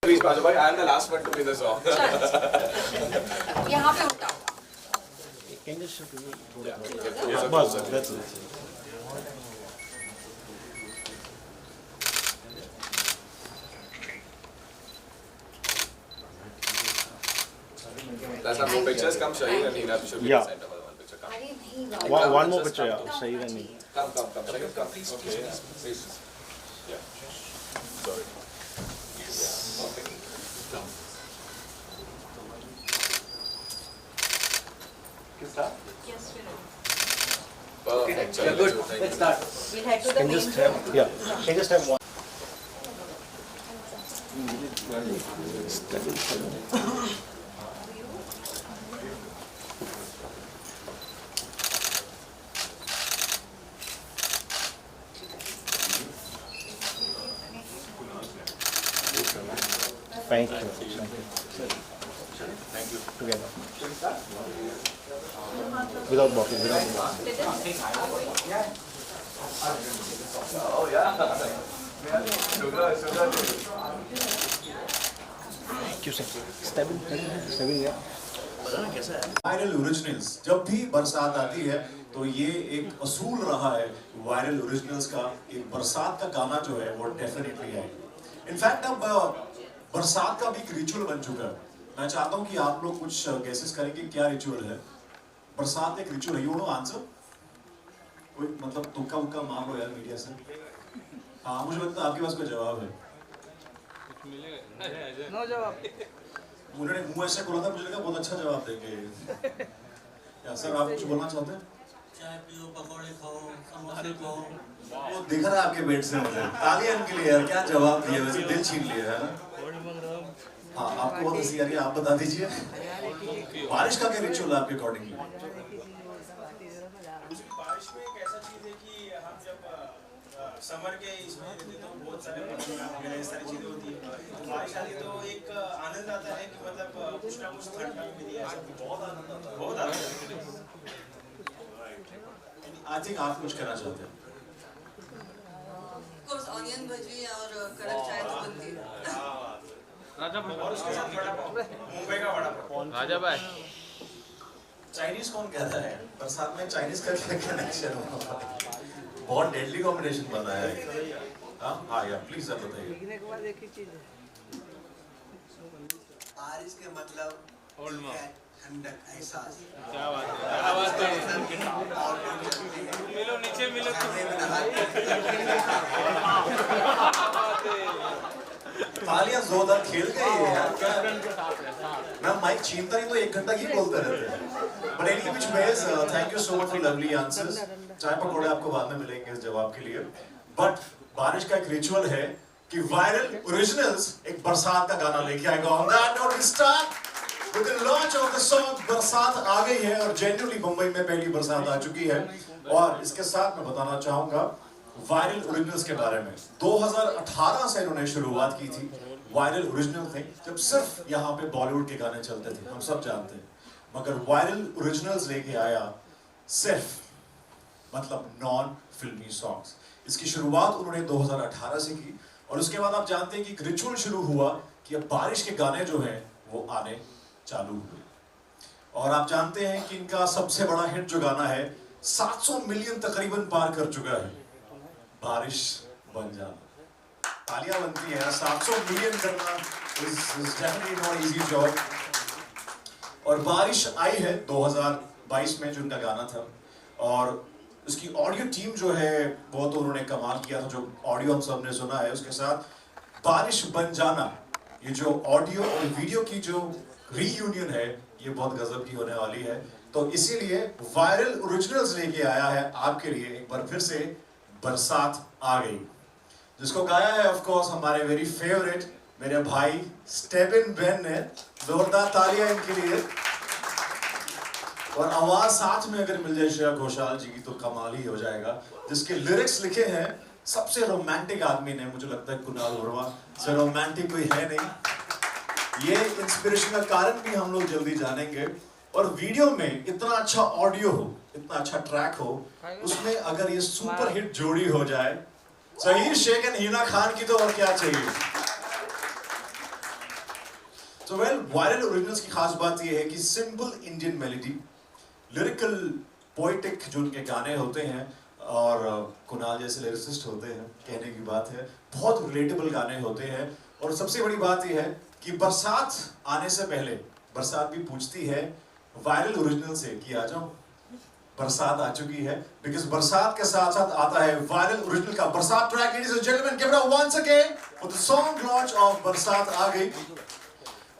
भाई, I am the last one to be the song. यहाँ पे उठाओ। Can you shoot me? Yes, of बस course. that's it. Let's have more pictures. Come, Shaheen and Hina should be Yeah. the center for one picture. Come. अरे नहीं गाओ। One more Just picture, come. yeah. सही नहीं. Come, Shaheen, come. Okay. Please. Yeah. Sorry. Yeah. Okay. Come. Yes, we know. Perfect. Chalo, Good. Thank Let's you. start. We'll head to the Can main just floor. have yeah. Can just have one. Thank you. Thank you. Together. Without blocking. Oh yeah. Sugar. Thank you, sir. Stepping, yeah. Viral originals जब भी बरसात आती है तो ये एक असूल रहा है वायरल ओरिजिनल्स का एक बरसात का गाना जो है वो डेफिनेटली है। इनफैक्ट अब बरसात का भी एक रिचुअल बन चुका है। मैं चाहता हूँ कि आप लोग कुछ गेसेस करें कि क्या रिचुअल है। बरसात एक रिचुअल है। You know answer? कोई मतलब तुक्का मार लो यार मीडिया से। हाँ मुझे लगता है आपके पास कोई जवाब है। नो जवाब। उन्होंने मुंह ऐसे खोला था मुझे लगा बहुत अच्छा जवाब देंगे। या सर आप कुछ बोलना चाहते हैं? चाय पियो, पकौड़े खाओ, समोसे खाओ। वो दिख रहा है आपके बेट से मुझे। तालियां इनके लिए यार, क्या जवाब दिया, वैसे दिल छीन लिया है ना। हाँ आपको बहुत हंसी आ रही है, आप बता दीजिए। बारिश का क्या रिचुअल है आपके अकॉर्डिंगली? बारिश में एक ऐसा चीज है कि हम जब समर के इसमें रहते तो बहुत सारे वगैरह सारी चीजें होती है। तो बारिश आती तो एक आनंद आता है कि मतलब कुछ ना कुछ ठंडा मिली है, ऐसा बहुत आनंद आता है, बहुत आनंद आता है। आई थिंक आप कुछ कहना चाहते हैं? कोर्स ऑनियन भजी और कड़क चाय तो बनती है। और उसके साथ वड़ा पाव, मुंबई का वड़ा पाव। राजा भाई. चाइनीज कौन कहता है? बरसात में चाइनीज का क्या कनेक्शन हो? बहुत डेडली कॉम्बिनेशन बना है। हाँ यार प्लीज सर बताइए। बारिश के मतलब ठंडक एहसास। क्या बात है। मिलो नीचे मिलो। तालियां जोरदार खेल गए यार, क्या मैं माइक छीनता नहीं तो 1 घंटा ही बोलते रहते हैं। But any which veg thank you so much for lovely answers. चाय पकौड़े आपको बाद में मिलेंगे इस जवाब के लिए। बट बारिश का एक रिचुअल है कि वायरल ओरिजिनल्स एक बरसात का गाना लेके आएगा। On that note we start with the launch of the song. Barsaat आ गई है और जेन्युइनली मुंबई में पहली बरसात आ चुकी है। और इसके साथ मैं बताना चाहूंगा वायरल ओरिजिनल्स के बारे में। 2018 से इन्होंने शुरुआत की थी वायरल ओरिजिनल थे, जब सिर्फ यहाँ पे बॉलीवुड के गाने चलते थे, हम सब जानते हैं। मगर वायरल ओरिजिनल्स लेके आया सिर्फ मतलब नॉन फिल्मी सॉन्ग्स। इसकी शुरुआत उन्होंने 2018 से की और उसके बाद आप जानते हैं कि एक रिचुअल शुरू हुआ कि अब बारिश के गाने जो हैं वो आने चालू हुए। और आप जानते हैं कि इनका सबसे बड़ा हिट जो गाना है 700 मिलियन तकरीबन पार कर चुका है, बारिश बन जाना। तालियां बनती है। 700 मिलियन करना is definitely not easy job। और बारिश आई है 2022 में जो उनका गाना था और उसकी ऑडियो टीम जो है वो तो उन्होंने कमाल किया था। जो ऑडियो हम सब ने सुना है उसके साथ बारिश बन जाना, ये जो ऑडियो और वीडियो की जो रीयूनियन है ये बहुत गजब की होने वाली है। तो इसीलिए वायरल ओरिजिनल्स लेके आया है आपके लिए एक बार फिर से बरसात आ गई, जिसको गाया है ऑफ कोर्स हमारे वेरी फेवरेट मेरे भाई स्टेबिन बेन ने। जोरदार तालियां इनके लिए। और आवाज साथ में अगर मिल जाए श्रेया घोषाल जी की तो कमाल ही हो जाएगा। जिसके लिरिक्स लिखे हैं सबसे रोमांटिक आदमी ने, मुझे लगता है कुणाल वर्मा से रोमांटिक कोई है नहीं। ये इंस्पिरेशन का कारण भी हम लोग जल्दी जानेंगे। और वीडियो में इतना अच्छा ऑडियो हो, इतना अच्छा ट्रैक हो, उसमें अगर ये सुपर हिट जोड़ी हो जाए, ज़हीर शेख एंड हिना खान की तो और क्या चाहिए। तो वेल वायरल ओरिजिनल्स की खास बात यह है कि simple Indian melody, lyrical poetic जो उनके गाने होते हैं, और कुणाल जैसे लिरिसिस्ट होते हैं, कहने की बात है, बहुत रिलेटेबल गाने होते हैं। और सबसे बड़ी बात यह है कि बरसात आने से पहले बरसात भी पूछती है वायरल ओरिजिनल से कि आ जाओ, बरसात आ चुकी है, बिकॉज बरसात के साथ साथ आता है वायरल ओरिजिनल का Barsaat track. Ladies and gentleman, give it up once again for the song launch of Barsaat आ गई।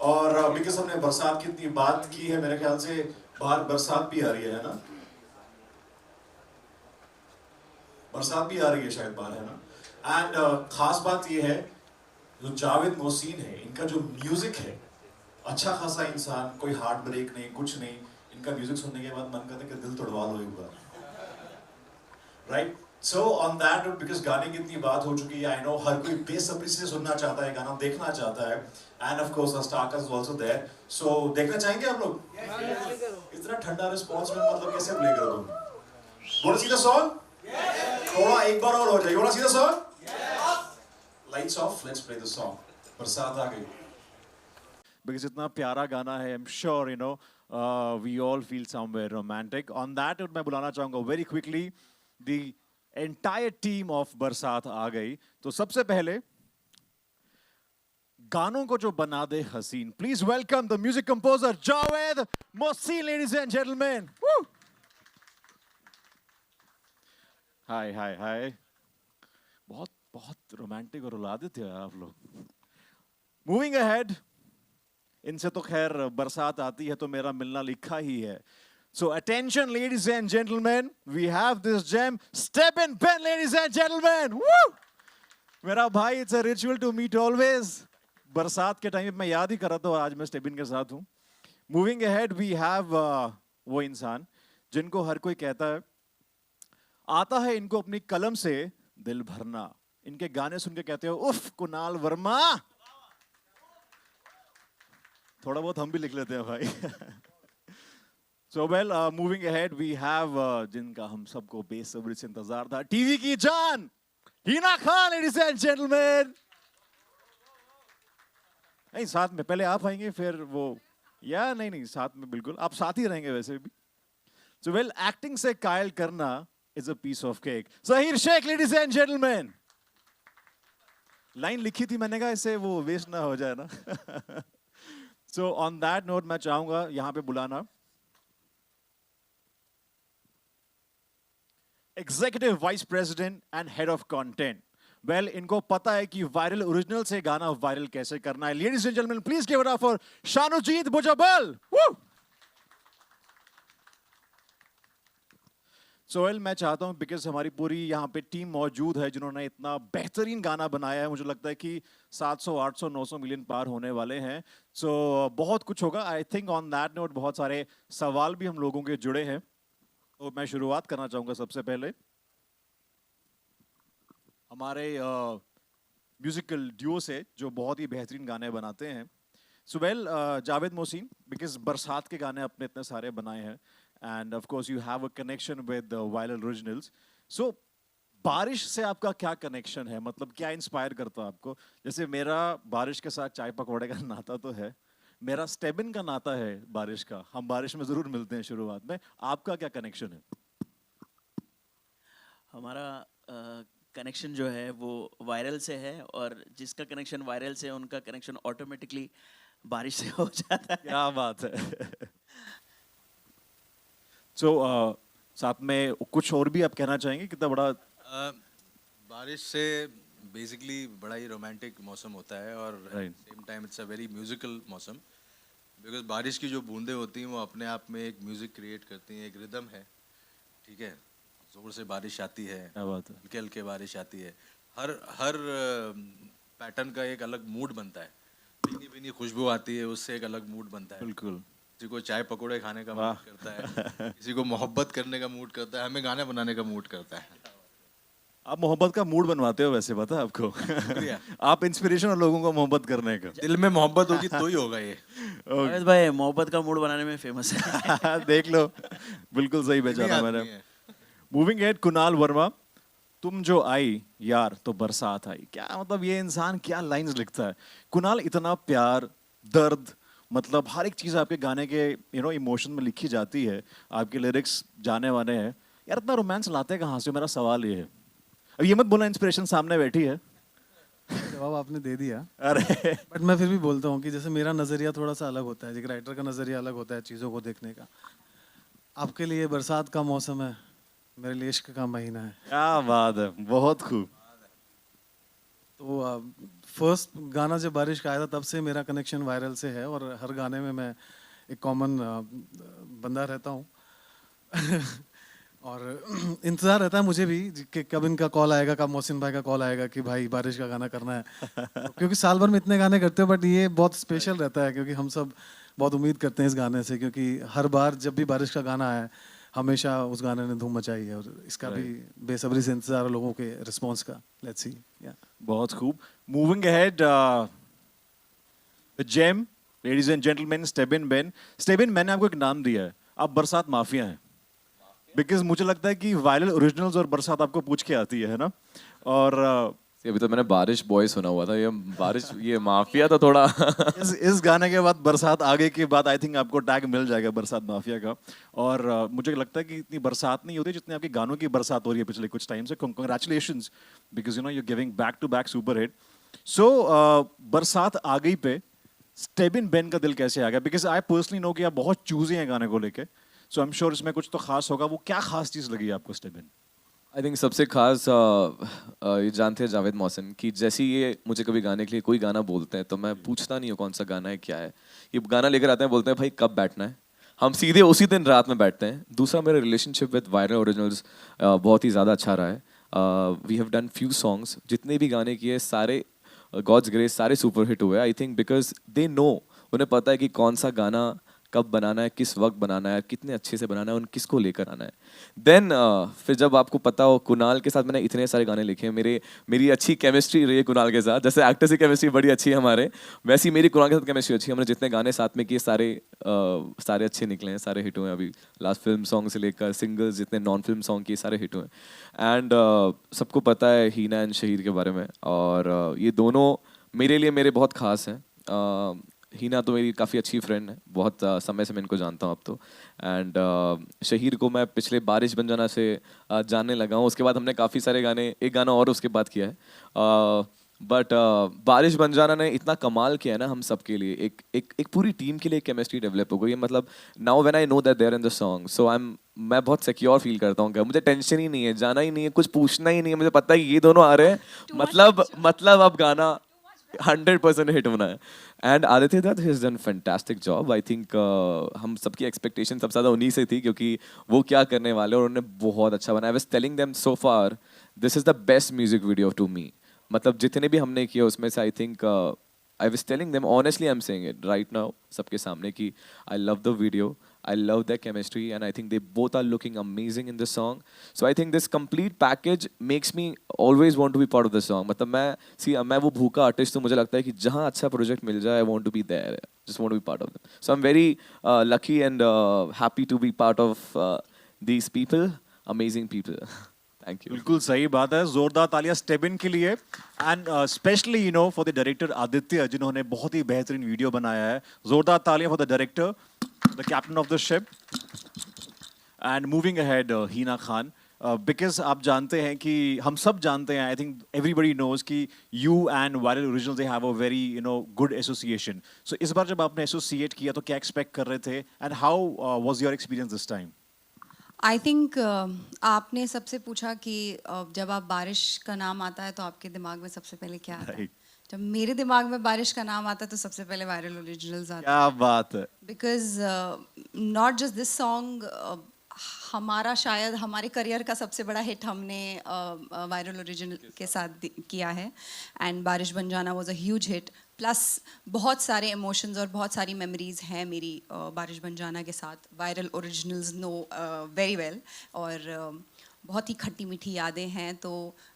और बिकॉज हमने बरसात की इतनी बात की है, मेरे ख्याल से बाहर बरसात भी आ रही है ना, बरसात भी आ रही है शायद बाहर, है ना। एंड खास बात ये है जो जावेद मोहसिन है, इनका जो म्यूजिक है, अच्छा खासा इंसान, कोई हार्ट ब्रेक नहीं, कुछ नहीं, इनका म्यूजिक सुनने के बाद मन करता है कि दिल तोड़वा लो एक बार, right. So on that note, because गाने की इतनी बात हो चुकी है, आई नो हर कोई बेसब्री से सुनना चाहता है, गाना देखना चाहता है, and of course star cast is also there. So देखना चाहेंगे आप लोग? इतना ठंडा रिस्पांस में मतलब कैसे प्ले कर दूं? Want to see the song? थोड़ा एक बार और हो जाए। Want to see the song? Lights off, let's play the song. Barsaat आ गई। Because इतना प्यारा गाना है, I'm sure you know we all feel somewhere romantic. On that note, मैं बुलाना चाहूँगा very quickly the entire team of बरसात आ गई। तो सबसे पहले गानों को जो बना दे हसीन, please welcome the music composer Javed Mohsin, ladies and gentlemen. Woo! Hi, hi, hi. बहुत बहुत रोमांटिक और रुला देते हैं आप लोग। Moving ahead, इनसे तो खैर बरसात आती है तो मेरा मिलना लिखा ही है। So attention ladies and gentlemen, we have this gem, Stebin Ben, ladies and gentlemen. Woo! मेरा भाई, it's a ritual to meet always. बरसात के टाइम मैं याद ही कर रहा था और आज मैं स्टेबिन के साथ हूँ। Moving ahead, we have वो इंसान जिनको हर कोई कहता है आता है इनको अपनी कलम से दिल भरना। इनके गाने सुन के कहते हो उफ कुणाल वर्मा। थोड़ा बहुत हम भी लिख लेते हैं भाई। So well, moving ahead, we have जिनका हम सबको बेसब्री से इंतजार था, टीवी की जान Hina Khan, ladies and gentlemen. नहीं साथ में पहले आप आएंगे फिर वो, या नहीं साथ में बिल्कुल आप साथ ही रहेंगे वैसे भी। So well, एक्टिंग से कायल करना is a piece of cake. Zahir Sheikh, ladies and gentlemen. Line लिखी थी मैंने कहा इससे वो वेस्ट ना हो जाए ना। So on that note, मैं चाहूंगा यहाँ पे बुलाना Executive Vice President and Head of Content. Well, इनको पता है कि वायरल ओरिजिनल से गाना वायरल कैसे करना है। Ladies and gentlemen, please give it up for Shanujeet Bujabal. Woo! So well, मैं चाहता हूँ because हमारी पूरी यहाँ पे टीम मौजूद है जिन्होंने इतना बेहतरीन गाना बनाया है। मुझे लगता है कि 700, 800, 900 मिलियन पार होने वाले हैं। So बहुत कुछ होगा। I think on that note बहुत सारे सवाल भी हम लोगों के जुड़े हैं। तो मैं शुरुआत करना चाहूँगा सबसे पहले हमारे म्यूजिकल ड्यूओ से जो बहुत ही बेहतरीन गाने बनाते हैं। So well, Javed Mohsin, because बरसात के गाने अपने इतने सारे बनाए हैं and of course you have a connection with the viral originals. So बारिश से आपका क्या कनेक्शन है, मतलब क्या इंस्पायर करता है आपको? जैसे मेरा बारिश के साथ चाय पकौड़े का नाता तो है, मेरा स्टेबिन का नाता है बारिश का, हम बारिश में जरूर मिलते हैं शुरुआत में। आपका क्या कनेक्शन है? हमारा कनेक्शन जो है वो वायरल से है और जिसका कनेक्शन वायरल से है उनका कनेक्शन ऑटोमेटिकली बारिश से हो जाता है। क्या बात है। So, साथ में कुछ और भी आप कहना चाहेंगे? कितना बड़ा बारिश से बेसिकली बड़ा ही रोमांटिक मौसम होता है और same time it's a very musical मौसम, बिकॉज बारिश की जो बूंदें होती हैं वो अपने आप में एक म्यूजिक क्रिएट करती हैं, एक रिदम है, ठीक है। जोर से बारिश आती है, हल्के हल्के बारिश आती है, हर पैटर्न का एक अलग मूड बनता है, भीनी भीनी खुशबू आती है, उससे एक अलग मूड बनता है। बिल्कुल, किसी को चाय पकौड़े खाने का मूड करता है, किसी को मोहब्बत करने का मूड करता है, हमें गाने बनाने का मूड करता है। आप मोहब्बत का मूड बनवाते हो वैसे, पता है आपको। आप इंस्पिरेशन और लोगों को मोहब्बत करने का। दिल में मोहब्बत होगी तो ही होगा ये। जावेद भाई मोहब्बत का मूड बनाने में फेमस है। देख लो, बिल्कुल सही पहचाना मैंने। मूविंग एट, कुणाल वर्मा, तुम जो आई यार तो बरसात आई। क्या मतलब ये इंसान क्या लाइंस लिखता है। कुणाल इतना प्यार, दर्द, मतलब हर एक चीज़ आपके गाने के इमोशन में लिखी जाती है, आपके लिरिक्स जाने वाले हैं। यार इतना रोमांस लाते कहाँ से, मेरा सवाल ये है। अब ये मत बोला इंस्पिरेशन सामने बैठी है। जवाब आपने दे दिया। अरे बट मैं फिर भी बोलता हूँ कि जैसे मेरा नज़रिया थोड़ा सा अलग होता है, एक राइटर का नज़रिया अलग होता है चीज़ों को देखने का। आपके लिए बरसात का मौसम है, मेरे लिए इश्क का महीना है। क्या बात है, बहुत खूब। तो फर्स्ट गाना जब बारिश का आया था तब से मेरा कनेक्शन वायरल से है, और हर गाने में मैं एक कॉमन बंदा रहता हूँ। और इंतज़ार रहता है मुझे भी कि कब इनका कॉल आएगा, कब मोहसिन भाई का कॉल आएगा कि भाई बारिश का गाना करना है। क्योंकि साल भर में इतने गाने करते हो, बट ये बहुत स्पेशल रहता है क्योंकि हम सब बहुत उम्मीद करते हैं इस गाने से, क्योंकि हर बार जब भी बारिश का गाना आया हमेशा उस गाने ने धूम मचाई है, और इसका भी बेसब्री से इंतजार है लोगों के रिस्पॉन्स का। Let's see. बहुत खूब। Moving ahead, gem, ladies and gentleman, Stebin Ben. Stebin, मैंने आपको एक नाम दिया है, आप बरसात माफिया हैं। बिकॉज मुझे लगता है कि वायरल ओरिजिनल्स और बरसात आपको पूछ के आती है ना। और अभी तो मैंने बारिश बॉय सुना हुआ था, ये बारिश, ये माफिया तो थोड़ा इस गाने के बाद बरसात आगे के बाद आई थिंक आपको टैग मिल जाएगा बरसात माफिया का। और मुझे लगता है कि इतनी बरसात नहीं होती जितनी आपके गानों की बरसात हो रही है पिछले कुछ टाइम से। Congratulations, because you giving back to back super hit. So बरसात आ गई पे स्टेबिन बेन का दिल कैसे आ गया? बिकॉज आई पर्सनली नो कि आप बहुत चूजी हैं गाने को लेके, सो आई एम श्योर इसमें कुछ तो खास होगा। वो क्या खास चीज़ लगी आपको स्टेबिन? आई थिंक सबसे खास ये जानते हैं जावेद मोहसिन कि जैसे ये मुझे कभी गाने के लिए कोई गाना बोलते हैं तो मैं पूछता नहीं हूँ कौन सा गाना है, क्या है। ये गाना लेकर आते हैं, बोलते हैं भाई कब बैठना है, हम सीधे उसी दिन रात में बैठते हैं। दूसरा, मेरा रिलेशनशिप विद वायरल ओरिजिनल्स बहुत ही ज़्यादा अच्छा रहा है। We have done few songs, जितने भी गाने किए सारे गॉड्स ग्रेस सारे सुपर हिट हुए। I think because they know, उन्हें पता है कि कौन सा गाना कब बनाना है, किस वक्त बनाना है, कितने अच्छे से बनाना है, उन किसको लेकर आना है। देन फिर जब आपको पता हो, कुणाल के साथ मैंने इतने सारे गाने लिखे हैं, मेरी अच्छी केमिस्ट्री रही है कुणाल के साथ। जैसे एक्टर्स की केमिस्ट्री बड़ी अच्छी है हमारे, वैसी मेरी कुणाल के साथ केमिस्ट्री अच्छी है। हमने जितने गाने साथ में किए सारे अच्छे निकले हैं, सारे हिट हुए हैं। अभी लास्ट फिल्म सॉन्ग से लेकर सिंगल्स, जितने नॉन फिल्म सॉन्ग किए सारे हिट हुए हैं। एंड सबको पता है हीना एंड शहीर के बारे में, और ये दोनों मेरे लिए मेरे बहुत खास हैं। हीना तो मेरी काफ़ी अच्छी फ्रेंड है, बहुत समय से मैं इनको जानता हूँ अब तो। एंड शहीर को मैं पिछले बारिश बन जाना से जानने लगा हूँ। उसके बाद हमने काफ़ी सारे गाने, एक गाना और उसके बाद किया है। बट बारिश बन जाना ने इतना कमाल किया है ना हम सब के लिए, एक पूरी टीम के लिए केमिस्ट्री डेवलप हो गई है। मतलब now when I know that they are in the song, so मैं बहुत सिक्योर फील करता हूँ कि मुझे टेंशन ही नहीं है, जाना ही नहीं है, कुछ पूछना ही नहीं है। मुझे पता है ये दोनों आ रहे हैं, मतलब अब गाना 100% हिट होना है। And Aditya Datt has done fantastic job. I think हम सबकी एक्सपेक्टेशन सबसे ज़्यादा उन्हीं से थी, क्योंकि वो क्या करने वाले, और उन्होंने बहुत अच्छा बनाया। I was telling them so far this is the best music video to me. मतलब जितने भी हमने किए उसमें से I think I was telling them honestly, I am saying it right now सबके सामने कि I love the video, I love their chemistry, and I think they both are looking amazing in the song. So I think this complete package makes me always want to be part of the song. मतलब मैं वो भूखा artist हूँ, मुझे लगता है कि जहाँ अच्छा प्रोजेक्ट मिल जाए, I want to be there, just want to be part of them. So I'm very lucky and happy to be part of these people, amazing people. Thank you. बिल्कुल सही बात है, जोरदार तालियां स्टेबिन के लिए। And specially for the director Aditya, जिन्होंने बहुत ही बेहतरीन वीडियो बनाया है। जोरदार तालियां for the director, the captain of the ship. And moving ahead, Hina Khan, because आप जानते हैं कि हम सब जानते हैं, आई थिंक एवरीबडी नोज कि you and viral originals they have a very good association. So इस बार जब आपने एसोसिएट किया तो क्या एक्सपेक्ट कर रहे थे, and how was your experience this time? I think आपने सबसे पूछा कि जब आप बारिश का नाम आता है तो आपके दिमाग में सबसे पहले क्या आता है? जब मेरे दिमाग में बारिश का नाम आता है तो सबसे पहले वायरल ओरिजिनल्स आता है। क्या बात है! Because not just this song, हमारा शायद हमारे करियर का सबसे बड़ा हिट हमने वायरल ओरिजिनल के साथ किया है, एंड बारिश बन जाना was a huge hit. Plus बहुत सारे इमोशंस और बहुत सारी मेमोरीज हैं मेरी बारिश बन जाना के साथ, viral originals know very well, और बहुत ही खट्टी मीठी यादें हैं, तो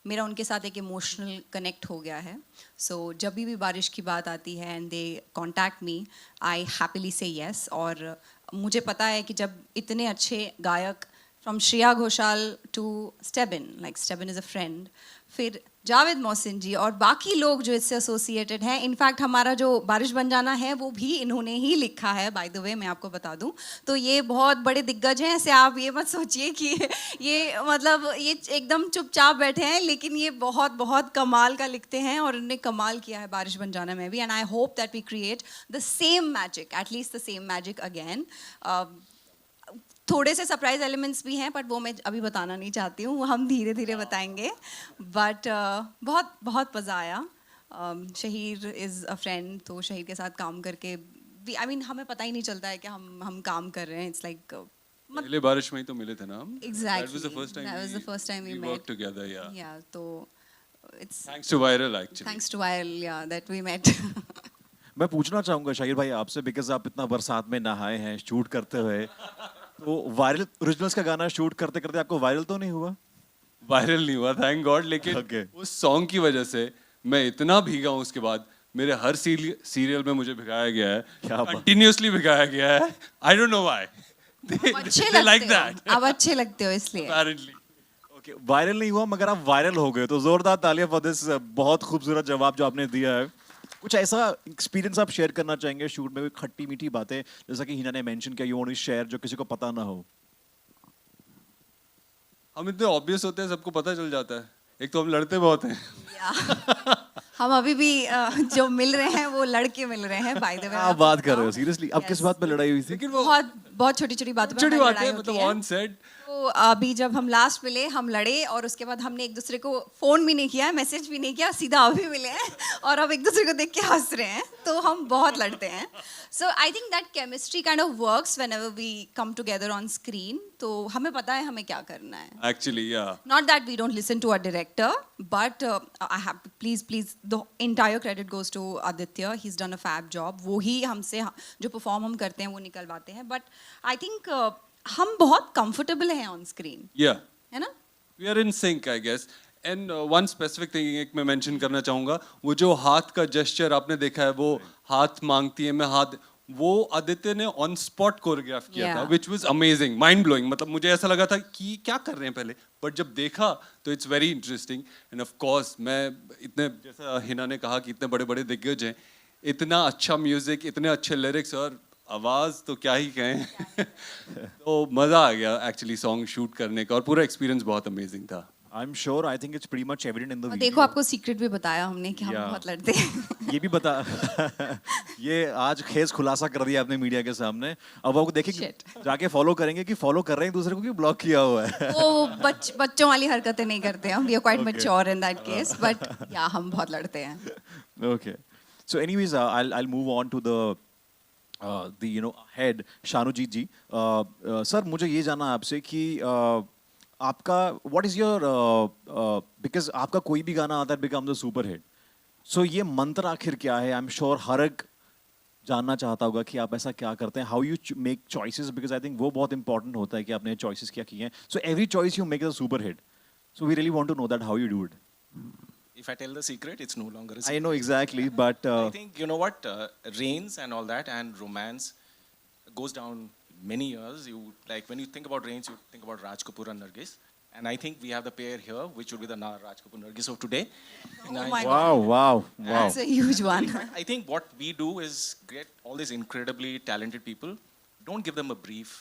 मेरा उनके साथ एक इमोशनल कनेक्ट हो गया है। सो जब भी बारिश की बात आती है and they contact me, I happily say yes. और मुझे पता है कि जब इतने अच्छे गायक from Shreya Ghoshal to Stebin, like Stebin is a friend, फिर जावेद मोहसिन जी और बाकी लोग जो इससे एसोसिएटेड हैं. इनफैक्ट हमारा जो बारिश बन जाना है वो भी इन्होंने ही लिखा है, बाय द वे मैं आपको बता दूं. तो ये बहुत बड़े दिग्गज हैं, ऐसे आप ये मत सोचिए कि ये मतलब ये एकदम चुपचाप बैठे हैं, लेकिन ये बहुत बहुत कमाल का लिखते हैं और उन्होंने कमाल किया है बारिश बन जाना में भी. And I hope that we create the same magic, at least the same magic again. थोड़े से सरप्राइज एलिमेंट्स भी हैं, बट वो मैं अभी बताना नहीं चाहती हूँ, वो हम धीरे धीरे बताएंगे. बट बहुत बहुत मज़ा आया. शहीर इज़ अ फ्रेंड, तो शहीर के साथ काम करके आई मीन हमें पता ही नहीं चलता है कि हम काम कर रहे हैं. इट्स लाइक पहले बारिश में ही तो मिले थे ना हम. Exactly. That was the first time we worked together. Yeah. Yeah. तो it's Thanks to Viral actually. Thanks to Viral, yeah, that we met. मैं पूछना चाहूंगा शाहिर भाई आपसे, बिकॉज आप इतना बरसात में नहाए हैं शूट करते हुए, तो वायरल ओरिजिनल्स का गाना शूट करते करते आपको वायरल तो नहीं हुआ? वायरल नहीं हुआ थैंक गॉड, लेकिन उस सॉन्ग की वजह से मैं इतना भीगा हूँ. उसके बाद मेरे हर सीरियल में मुझे भिगाया गया है, कंटिन्यूअसली भिगाया गया है. I don't know why. अच्छे लगते हो, अब अच्छे लगते हो इसलिए. Apparently. ओके, वायरल नहीं हुआ मगर आप वायरल हो गए, तो जोरदार तालियां फॉर दिस बहुत खूबसूरत जवाब जो आपने दिया है. कुछ ऐसा एक्सपीरियंस आप शेयर करना चाहेंगे शूट में, कोई खट्टी मीठी बातें जैसा कि हिना ने मेंशन किया, यू वांट टू शेयर, जो किसी को पता ना हो? हम इतने ऑब्वियस होते हैं, सबको पता चल जाता है. एक तो हम लड़ते बहुत हैं. हम अभी भी जो मिल रहे हैं वो लड़के मिल रहे हैं, बाय द वे. आप बात कर रहे हो सीरियसली? अब किस बात पे लड़ाई हुई थी? बहुत बहुत छोटी छोटी बातों पे लड़ाई होती मतलब है. On set. तो अभी जब हम लास्ट मिले हम लड़े और उसके बाद हमने एक दूसरे को फोन भी नहीं किया, मैसेज भी नहीं किया, सीधा अभी मिले हैं और अब एक दूसरे को देख के हंस रहे हैं. तो हम बहुत लड़ते हैं. So I think that chemistry kind of works whenever we come together on screen. तो हमें पता है हमें क्या करना है. एक्चुअली या not that we don't listen to a director, but I have please the entire credit goes to Aditya. He is done a fab job. वो ही हमसे जो परफॉर्म हम करते हैं वो निकलवाते हैं. बट आई थिंक हम बहुत कंफर्टेबल हैं ऑन स्क्रीन, है ना? We are in sync I guess. And one specific thing एक मैं मेंशन करना चाहूँगा, वो जो हाथ का जेस्चर आपने देखा है, वो हाथ मांगती है मैं हाथ, वो आदित्य ने ऑन स्पॉट कोरियोग्राफ किया था, which was amazing, mind blowing. मतलब मुझे ऐसा लगा था कि क्या कर रहे हैं पहले, बट जब देखा तो it's very interesting. And of course मैं इतने, जैसा हिना ने कहा कि इतने बड़े बड़े दिग्गज हैं, इतना अच्छा म्यूजिक, इतने अच्छे लिरिक्स और आवाज़ तो क्या ही कहें. तो मज़ा आ गया एक्चुअली सॉन्ग शूट करने का और पूरा एक्सपीरियंस बहुत अमेजिंग था. I'm sure, I think it's pretty much evident in the video. देखो आपको सीक्रेट भी बताया हमने कि हम बहुत लड़ते हैं. ये भी बता ये आज खेस खुलासा कर दिया आपने मीडिया के सामने. अब आपको देखिए जाके फॉलो करेंगे कि फॉलो कर रहे हैं दूसरे को कि ब्लॉक किया हुआ है. वो बच्चों वाली हरकतें नहीं करते हम. We are quite mature in that case, but या हम बहुत लड़ते हैं. Okay. So anyways, I'll move on to the head Shanujit ji. Sir मुझे ये जानना आपसे कि आपका what is your because आपका कोई भी गाना आता है become the super hit. So ये मंत्र आखिर क्या है? I'm sure हर एक जानना चाहता होगा कि आप ऐसा क्या करते हैं. How you make choices, because I think वो बहुत important होता है कि आपने choices क्या की हैं. So every choice you make is a super hit. So we really want to know that how you do it. If I tell the secret, it's no longer a secret. I know exactly, but I think you know what Rains and all that and romance goes down many years. You like when you think about Rains, you think about Raj Kapoor and Nargis, and I think we have the pair here, which would be the Raj Kapoor Nargis of today. Oh my God. Wow. That's a huge one. I think what we do is get all these incredibly talented people. Don't give them a brief.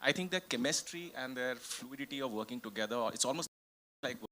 I think their chemistry and their fluidity of working together, it's almost like